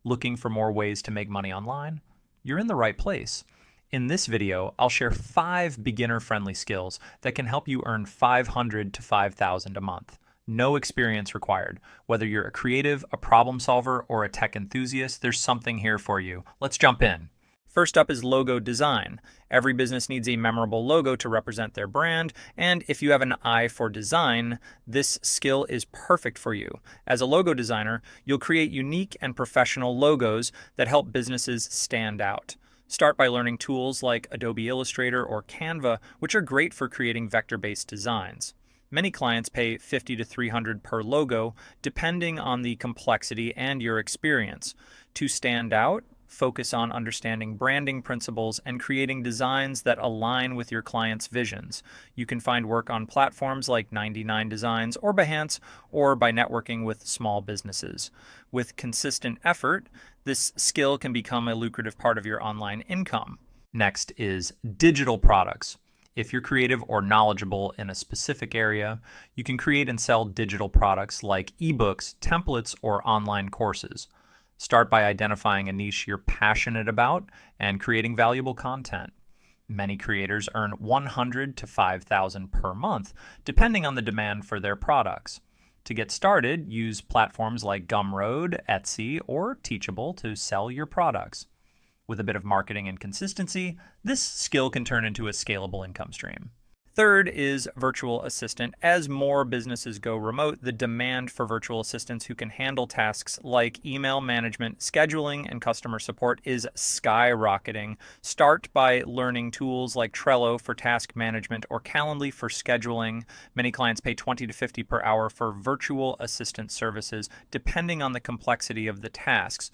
Looking for more ways to make money online? You're in the right place. In this video, I'll share 5 beginner-friendly skills that can help you earn $500 to $5,000 a month. No experience required. Whether you're a creative, a problem solver, or a tech enthusiast, there's something here for you. Let's jump in. First up is logo design. Every business needs a memorable logo to represent their brand, and if you have an eye for design, this skill is perfect for you. As a logo designer, you'll create unique and professional logos that help businesses stand out. Start by learning tools like Adobe Illustrator or Canva, which are great for creating vector-based designs. Many clients pay $50 to $300 per logo, depending on the complexity and your experience. To stand out, focus on understanding branding principles and creating designs that align with your clients' visions. You can find work on platforms like 99 Designs or Behance, or by networking with small businesses. With consistent effort, this skill can become a lucrative part of your online income. Next is digital products. If you're creative or knowledgeable in a specific area, you can create and sell digital products like ebooks, templates, or online courses. Start by identifying a niche you're passionate about and creating valuable content. Many creators earn $100 to $5,000 per month, depending on the demand for their products. To get started, use platforms like Gumroad, Etsy, or Teachable to sell your products. With a bit of marketing and consistency, this skill can turn into a scalable income stream. Third is virtual assistant. As more businesses go remote, the demand for virtual assistants who can handle tasks like email management, scheduling, and customer support is skyrocketing. Start by learning tools like Trello for task management or Calendly for scheduling. Many clients pay $20 to $50 per hour for virtual assistant services, depending on the complexity of the tasks.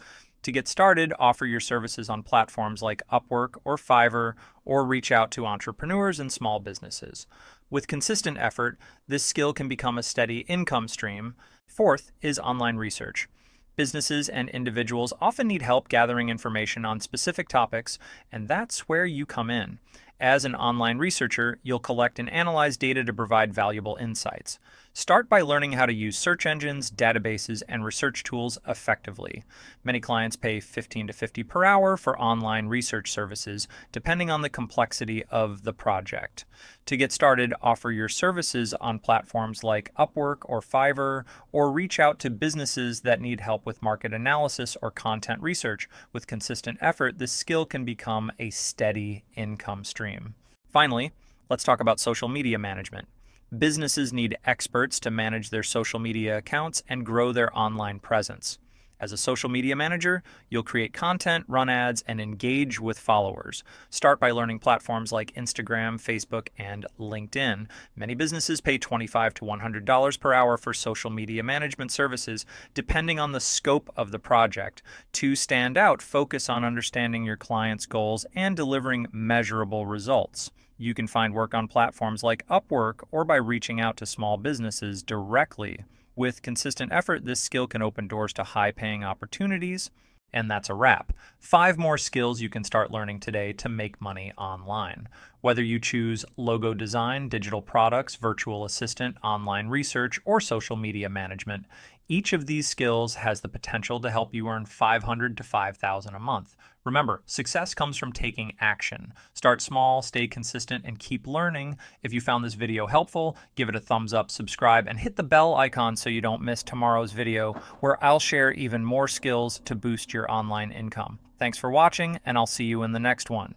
To get started, offer your services on platforms like Upwork or Fiverr, or reach out to entrepreneurs and small businesses. With consistent effort, this skill can become a steady income stream. Fourth is online research. Businesses and individuals often need help gathering information on specific topics, and that's where you come in. As an online researcher, you'll collect and analyze data to provide valuable insights. Start by learning how to use search engines, databases, and research tools effectively. Many clients pay $15 to $50 per hour for online research services, depending on the complexity of the project. To get started, offer your services on platforms like Upwork or Fiverr, or reach out to businesses that need help with market analysis or content research. With consistent effort, this skill can become a steady income stream. Finally, let's talk about social media management. Businesses need experts to manage their social media accounts and grow their online presence. As a social media manager, you'll create content, run ads, and engage with followers. Start by learning platforms like Instagram, Facebook, and LinkedIn. Many businesses pay $25 to $100 per hour for social media management services, depending on the scope of the project. To stand out, focus on understanding your clients' goals and delivering measurable results. You can find work on platforms like Upwork or by reaching out to small businesses directly. With consistent effort, this skill can open doors to high-paying opportunities. And that's a wrap. 5 more skills you can start learning today to make money online. Whether you choose logo design, digital products, virtual assistant, online research, or social media management, each of these skills has the potential to help you earn $500 to $5,000 a month. Remember, success comes from taking action. Start small, stay consistent, and keep learning. If you found this video helpful, give it a thumbs up, subscribe, and hit the bell icon so you don't miss tomorrow's video, where I'll share even more skills to boost your online income. Thanks for watching, and I'll see you in the next one.